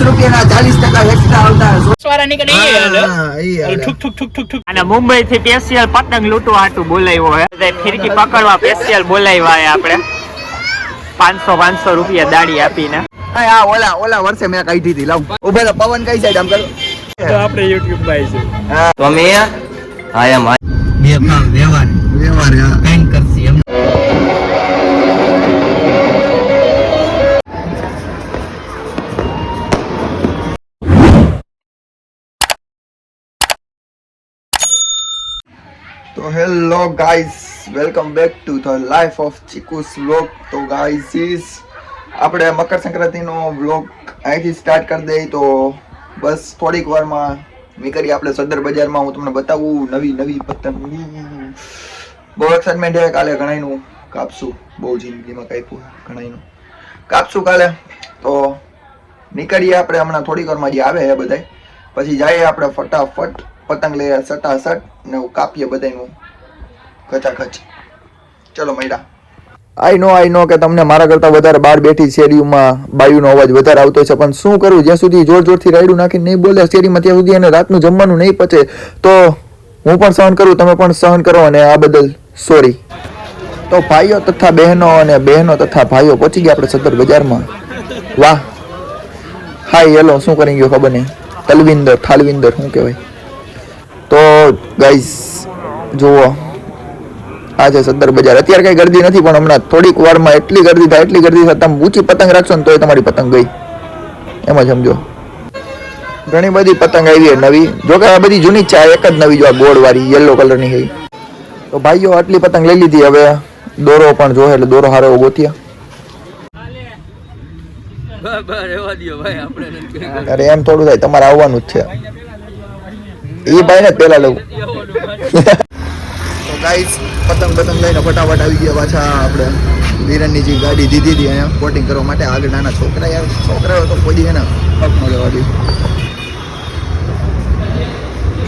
₹10 40% extra આવતા વાળા નીકળે અને મુંબઈ થી સ્પેશિયલ પતંગ લૂંટવા હાટું બોલાવ્યો હે ફિરકી પકડવા સ્પેશિયલ બોલાવ્યા હે આપણે 500 રૂપિયા દાડી આપીને. હા ઓલા વર્ષે મેં કાઢી હતી. લાવ ઉભા પવન કઈ સાઈડ આમ કરો તો આપણે YouTube માં છે. તો અમે આયા બે ભાવ વ્યવહાર કઈ કરસી એમ. તો hello guys, welcome back to the life of Chiku's vlog. તો ગાઈઝ આપણે મકર સંક્રાંતિનો વ્લોગ અહીંથી સ્ટાર્ટ કરી દઈએ. તો બસ થોડીક વારમાં નીકળીએ આપણે સદર બજારમાં. હું તમને બતાવું નવી પતંગ. બહુ એક્સાઇટમેન્ટ છે. કાલે ઘણાઈનું કાપશું. બહુ જિંદગીમાં કાપ્યું ઘણાઈનું કાપશું કાલે. તો નીકળીએ આપણે હમણાં થોડીક વારમાં જે આવે એ બધાય. પછી જઈએ આપણે ફટાફટ પતંગ લઈએ સટાસટ ને કાપીએ બધાનું ખચાખચ. ચલો મૈડા. આઈ નો કે તમને મારા કરતા વધારે બહાર બેઠી શેરીમાં બાયુનો અવાજ વધારે આવતો છે, પણ શું કરું, જ્યાં સુધી જોરથી રાયડું નાખીને નહીં બોલે શેરીમાં ત્યાં સુધી એને રાતનું જમવાનું નહીં પચે. તો હું પણ સહન કરું, તમે પણ સહન કરો, અને આ બદલ સોરી. તો ભાઈઓ તથા બહેનો અને બહેનો તથા ભાઈઓ પહોંચી ગયા આપણે સદર બજારમાં. વાહ, હાય હેલો, શું કરી ગયો ખબર નહીં. થાલવિંદર શું કહેવાય. તો ગાઈઝ જુઓ, આ છે સદર બજાર. અત્યારે કઈ ગરદી નથી, પણ હમણાં થોડીક વારમાં એટલી ગરદી થાય તમે ઊંચી પતંગ રાખશો ને તો તમારી પતંગ ગઈ, એમ જ સમજો. ઘણી બધી પતંગ આવી નવી. જો કે આ બધી જૂની જ છે, એક જ નવી જો આ ગોળ વાળી યલો કલરની છે. તો ભાઈઓ આટલી પતંગ લઈ લીધી. હવે દોરો પણ જોહે એટલે દોરો હારો ગોત્યા. અરે એમ થોડું થાય, તમારે આવવાનું જ છે. એ ભાઈ ને પેલા લઉં. તો ગાઈસ પતંગ લઈને ફટાફટ આવી ગયા પાછા આપણે વિરનની જે ગાડી દીધી હતી અહીંયા બોટિંગ કરવા માટે. આગળ નાના છોકરાઓ તો કોઈ એને પગ ન લેવા દે.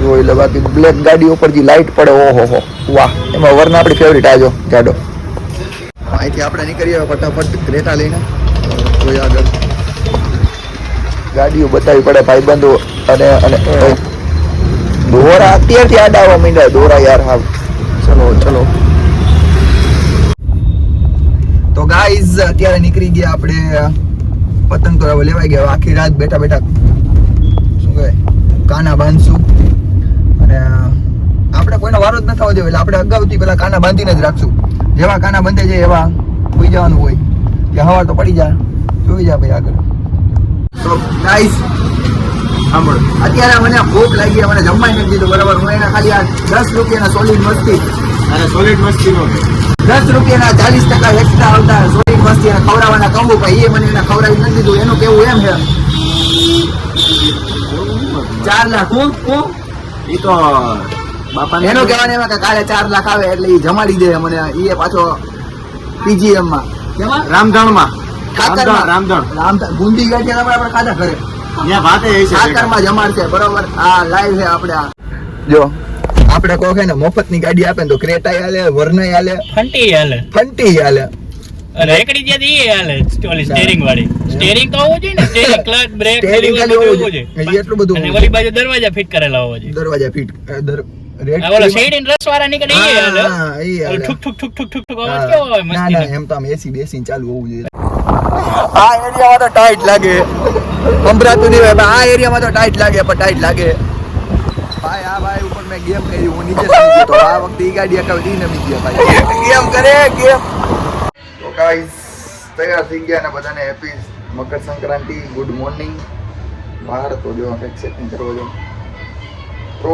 જોઈ લે. બાકી બ્લેક ગાડી ઉપર જે લાઇટ પડે, ઓહો વાહ, એમાં વરના આપણી ફેવરિટ આજો જાડો. અહીંથી આપણે નીકળીએ ફટાફટ ક્રેટા લઈને. જોઈ આગળ ગાડીઓ બતાવી પડે ભાઈબંધો. અને દોરા અત્યારથી આડા આવવા માંડ્યા દોરા યાર. હાવ ચલો. તો ગાઈઝ અત્યારે નીકળી ગયા આપણે પતંગ તો હવે લેવાઈ ગયા. આખી રાત બેઠા શું કહેવાય કાના બાંધશું. અને આપણે કોઈનો વારો જ ન થવો જોઈએ એટલે આપણે અગાઉથી પેલા કાના બાંધીને જ રાખશું. જેવા કાના બંધાઈ જાય એવા સુઈ જવાનું હોય કે હવા તો પડી જાય. જોઈ જા ભાઈ આગળ. તો ગાઈઝ અત્યારે મને ભૂખ લાગી, મને જમવાય નથી દીધું બરાબર. હું એના ખાલી આ 10 રૂપિયાના સોલિડ મસ્તી નો 10 રૂપિયાના 40% એક્સ્ટ્રા આવતા સોલિડ મસ્તી અને ખવડાવવાના કહું ભાઈ, એ મને એને ખવડાવી નથી દીધું. એનું કેવું એમ છે 4 લાખ. એ તો બાપા એનું કહેવાનું એમાં કે કાલે 4 લાખ આવે એટલે એ જમાડી દે મને. એ પાછો PGM માં રામધણમાં રામધણ બુંદી ગાંઠિયા આપણે ખાધા ઘરે ખાતરમાં જમાડશે બરોબર. આ લાઈવ છે આપણે. જો આપણે કહો કે ને મફત ની ગાડી આપે તો ક્રેટા હાલે, વર્ના હાલે, ફંટી હાલે રેકડી જે દી હાલે. સ્ટીયરિંગ વાળી સ્ટીયરિંગ તો હોવું જોઈએ ને. સ્ટીયરિંગ ક્લચ બ્રેક સ્ટીયરિંગ ખાલી હોવું જોઈએ. એટલું બધું. અને ઓલી બાજુ દરવાજા ફિટ કરેલા હોવા જોઈએ. દરવાજા ફિટ રેડ ઓલો શેડિંગ રસ વાળા નીકળે એ હાલે. ઠુક અવાજ કેવો આવે મસ્તી. ના એમ તો આમ એસી બેસી ચાલુ હોવું જોઈએ. આ એરિયામાં તો ટાઈટ લાગે. સંભળાતું નહીં હોય. આ એરિયામાં તો ટાઈટ લાગે ભાઈ આ ભાઈ ઉપર મેં ગેમ કરી. હું નીચે તો આ વખતે ઈ ગાડી અકાવી નમી ગયા ભાઈ. ગેમ કરે. તો ગાઈસ તૈયાર થઈ ગયા ને બધાને happy Makar Sankranti. Good morning. બહાર તો જો કંઈક સેટિંગ કરવો જો. તો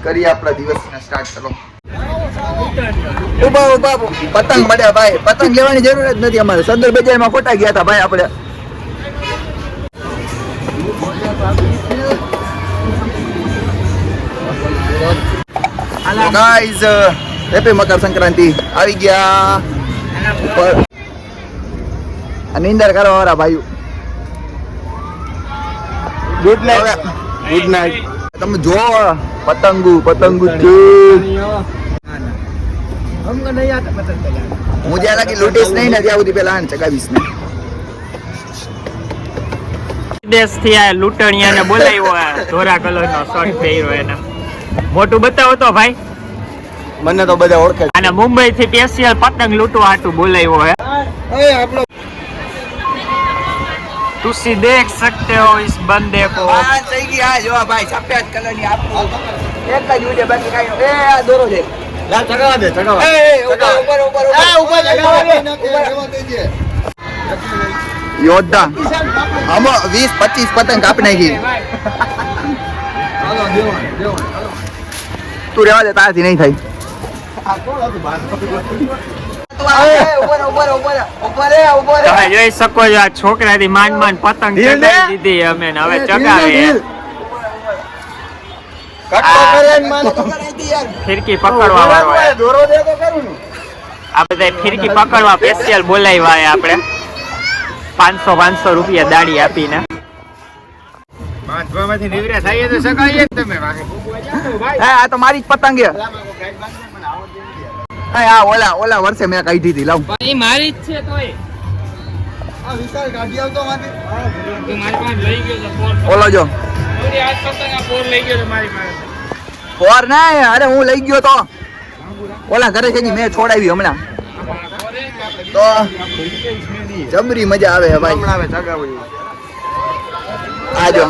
કરીએ આપણા દિવસને સ્ટાર્ટ. ચલો ઉભા પતંગ મળ્યા ભાઈ. પતંગ લેવાની જરૂર જ નથી અમારે. સદર બજારમાં ખોટા ગયા હતા ભાઈ આપણે. Guys happy Makar Sankranti. આવી ગયા ઉપર નીંદર કરવા વાળા ભાઈઓ. Good night. તમે જો પતંગુ હું જ્યાં લાગી લૂટીશ નહીં ને ત્યાં સુધી પેલા ચગાવીશ ને. દેશ થી આ લૂંટણીયાને બોલાવ્યો આ ધોરા કલર નો શર્ટ પહેર્યો એને મોટું બતાવો તો ભાઈ મને તો બધા ઓળખે છે. અને મુંબઈ થી સ્પેશિયલ પતંગ લૂંટવા હાટુ બોલાવ્યો હે એ આપણો तुसी देख सकते हो इस बंदे को આ થઈ ગઈ આ જો ભાઈ સફેદ કલરની આપણું એક જ ઉડે બાકી કાઈ એ આ દોરો છે લા ચગાવા દે ચગાવા એ ઉપર ઉપર યોદ્ધા આમાં 20-25 પતંગ કાપી નાખી તું રેવા દે તારાથી નહીં થાય તમે જોઈ શકો છો આ છોકરાથી માંડ પતંગ ચગાવી દીધી અમે ને હવે ચગાવે ફિરકી પકડવા વાળો હે. આ બધા ફિરકી પકડવા સ્પેશિયલ બોલાવ્યા હે આપણે 500 રૂપિયા દાડી આપીને બાંધવામાંથી નીકળ્યા થાય તો સગાઈએ જ તમે આ તો મારી જ પતંગ છે આ ઓલા વર્ષે મેં કાઢી હતી લાવ એ મારી જ છે તોય આ વિશાલ ગાડી આવતો માંથી તું મારી પાસે લઈ ગયો તો પોર ઓલો જો ઓરી આજ પતંગ આ પોર લઈ ગયો તો મારી પાસે પોર ના અરે હું લઈ ગયો તો ઓલા ઘરે છે મેં છોડાવી હમણાં તો જબરી મજા આવે હે ભાઈ આવે ચગાવું આજો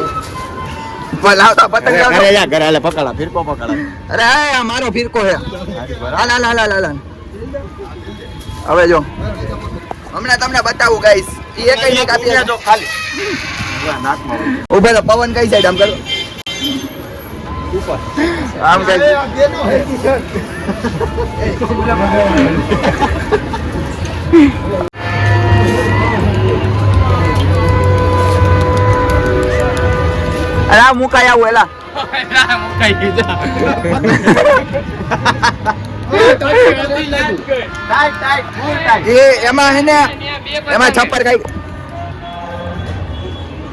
લાવતા પતંગ ઘરે લાવતો. જા ઘરે હાલે પકડા ફિરકો પકડા અરે આ મારો ફિરકો છે હાલ હવે જો હમણાં તમને બતાવું ગાઈસ ઈ એકઈ નહીં કાપી જો ખાલી નાકમાં ઉભા રહો પવન કઈ સાઈડ આમ કરો આમ કઈ અરે આ મુકાય આવું એલા મુકાઈ ગયો એ એમાં હે ને એમાં છપ્પર કઈ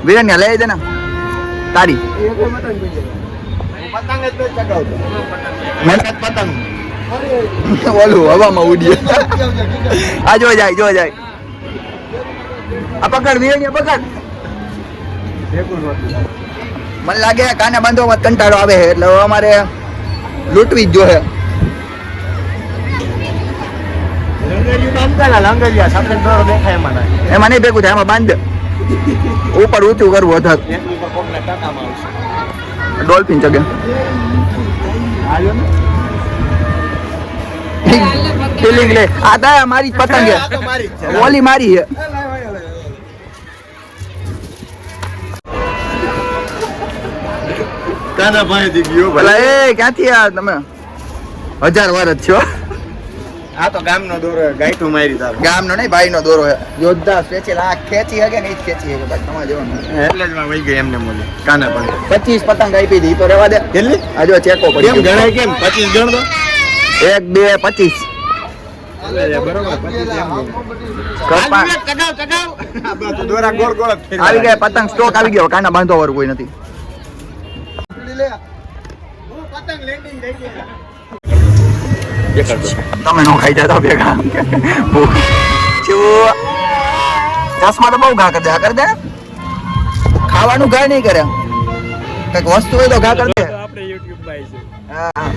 વિરન ને લઈ દે ને તારી પતંગ જ ચગાવતો પતંગ ઓલું હવામાં ઉડીએ આ જો જાય આ પકડ વિરન પકડ મને લાગે કાને બાંધવામાં કંટાળો આવે છે એટલે હવે અમારે લૂંટવી જ જોઈએ લંગરિયા સફેદ દોરો દેખાય એમાં એમાં નહીં ભેગું થાય એમાં બાંધ ઉપર ઊંચું કરવું વધારે એકલી પર કોકને ટાટામાં આવશે ડોલ્ફિન ચગે ફિલિંગ લે આ તો મારી જ પતંગ છે ઓલી મારી છે કાના ભાઈ દી ગયો ભલા એ ક્યાંથી આ તમે 1000 વાર જ છો આ તો ગામનો દોરો ગાયઠું મારી તાર ગામનો નહીં ભાઈનો દોરો છે યોદ્ધા સ્પેશિયલ આ ખેંચી હગે ને ઈ જ ખેંચી હગે બાકી તમારે જોવાનું એટલે જ માં વહી ગઈ એમને મોલે કાના ભાઈ 25 પતંગ આપી દી તો રેવા દે કેટલી આ જો ચેકો પડી કેમ ગણાય કેમ 25 ગણ દો 1 2 25 બરોબર 25 એમ કપા ચગાવ આ બધું દોરા ગોળ ગોળ જ ફેરવા આવી ગયા પતંગ સ્ટોક આવી ગયો કાના બાંધવા વાળું કોઈ નથી પતંગ લેન્ડિંગ થઈ ગયા તમે નો ખાઈ જતા ભેગા ચશ્મા તો બહુ ઘા કરી દે ખાવાનું ઘા નહીં કરે કઈક વસ્તુ હોય તો ઘા કરી દે આપણે YouTube માં છે હા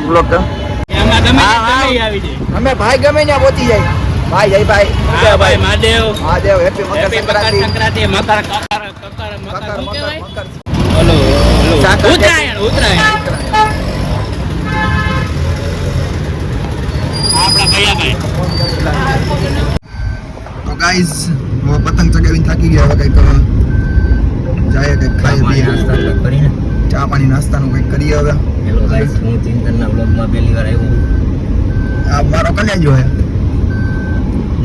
બ્લોક એમાં તમે હા, હા. આવી જાય અમે ભાઈ ગમે ત્યાં પહોંચી જાય ભાઈ જય ભાઈ હા ભાઈ મહાદેવ મહાદેવ હેપી મકર હેપી મકર સંક્રાંતિ સંક્રાંતિ મકર મકર મકર શું કહેવાય મકર ઓલો સાકર ઉત્તરાયણ આપણા ભૈયાભાઈ તો ગાઈસ હવે પતંગ ચગાવીને થાકી ગયા હવે કઈક જાય કઈક ખાઈ પીએ ચા પાણી નાસ્તાનું કઈક કરીએ હવે હેલો ગાઈસ હું ચિંતનના બ્લોગમાં પહેલી વાર આવ્યો આ મારો કલેજો હે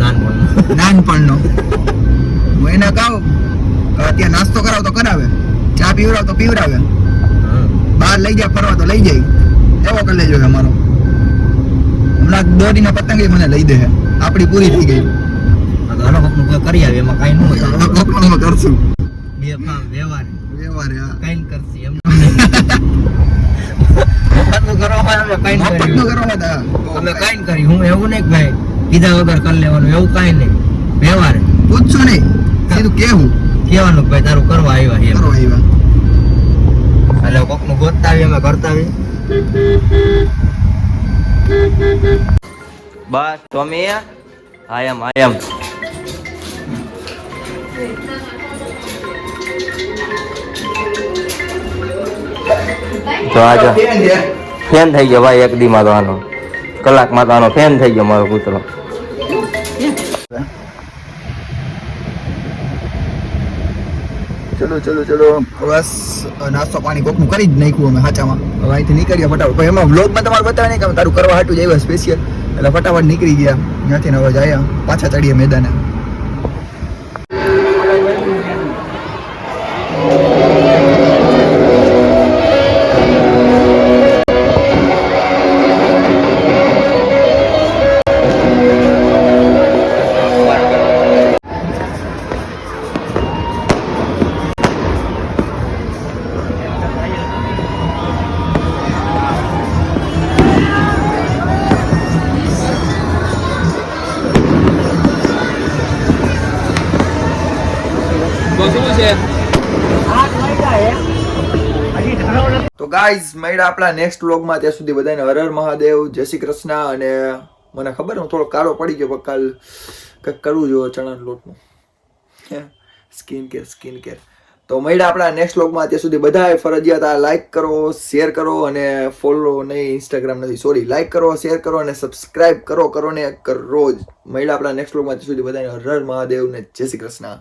નાનપણનો હું એને કહું કે અત્યારે નાસ્તો કરાવ તો કરાવે ચા પીવડાવ તો પીવડાવે બહાર લઈ જાય ફરવા તો લઈ જાય એવો કલેજો છે અમારો હમણાં દોરીના પતંગ મને લઈ દે આપડી પૂરી થઈ ગઈ કરી આવે એમાં કઈ ન હોય હવે કરશું બે વ્યવહાર વ્યવહાર હા કઈ કરશે એમ મફતનું કરવા આવે કઈ મફતનું કરવા દા અમે કઈ કરી હું એવું નહીં કે ભાઈ કીધા વગર કરી લેવાનું એવું કઈ નહીં વ્યવહાર પૂછશું નહીં, સીધું કેવું કેવાનું ભાઈ તારું કરવા આવ્યા એમ. કરવા આવ્યા. એટલે કોકનું ગોતતા આવીએ અમે કરતા આવીએ. બસ તમે આયમ તો આજો ફેન થઈ ગયો ભાઈ એક દી માં તો આનો કલાકમાં તો આનો ફેન થઈ ગયો મારો કૂતરો. ચલો બસ નાસ્તો પાણી કોકનું કરી જ નાખ્યું અમે હાચામાં. હવે અહીંથી નીકળ્યા ફટાફટ. પછી એમાં વ્લોગમાં તમારે બતાવે નહીં કે અમે તારું કરવા હાટું જ આવ્યા સ્પેશિયલ, એટલે ફટાફટ નીકળી ગયા ત્યાંથી. હવે જાય પાછા ચડીએ મેદાને. તો ગાઈઝ મળ્યા આપણા નેક્સ્ટ વ્લોગમાં. ત્યાં સુધી બધાને હર હર મહાદેવ, જય શ્રી કૃષ્ણ. અને મને ખબર હું થોડો કાળો પડી ગયો, પણ કાલ કંઈક કરવું જોઈએ ચણાના લોટનું સ્કિન કેર. તો મળ્યા આપણા નેક્સ્ટ વ્લોગમાં. ત્યાં સુધી બધાએ ફરજિયાત આ લાઈક કરો, શેર કરો અને ફોલો નહીં, ઇન્સ્ટાગ્રામ નથી સોરી, લાઈક કરો, શેર કરો અને સબસ્ક્રાઇબ કરો ને કરો જ. મળ્યા આપણા નેક્સ્ટ વ્લોગમાં. ત્યાં સુધી બધાને હર હર મહાદેવ ને જય શ્રી કૃષ્ણ.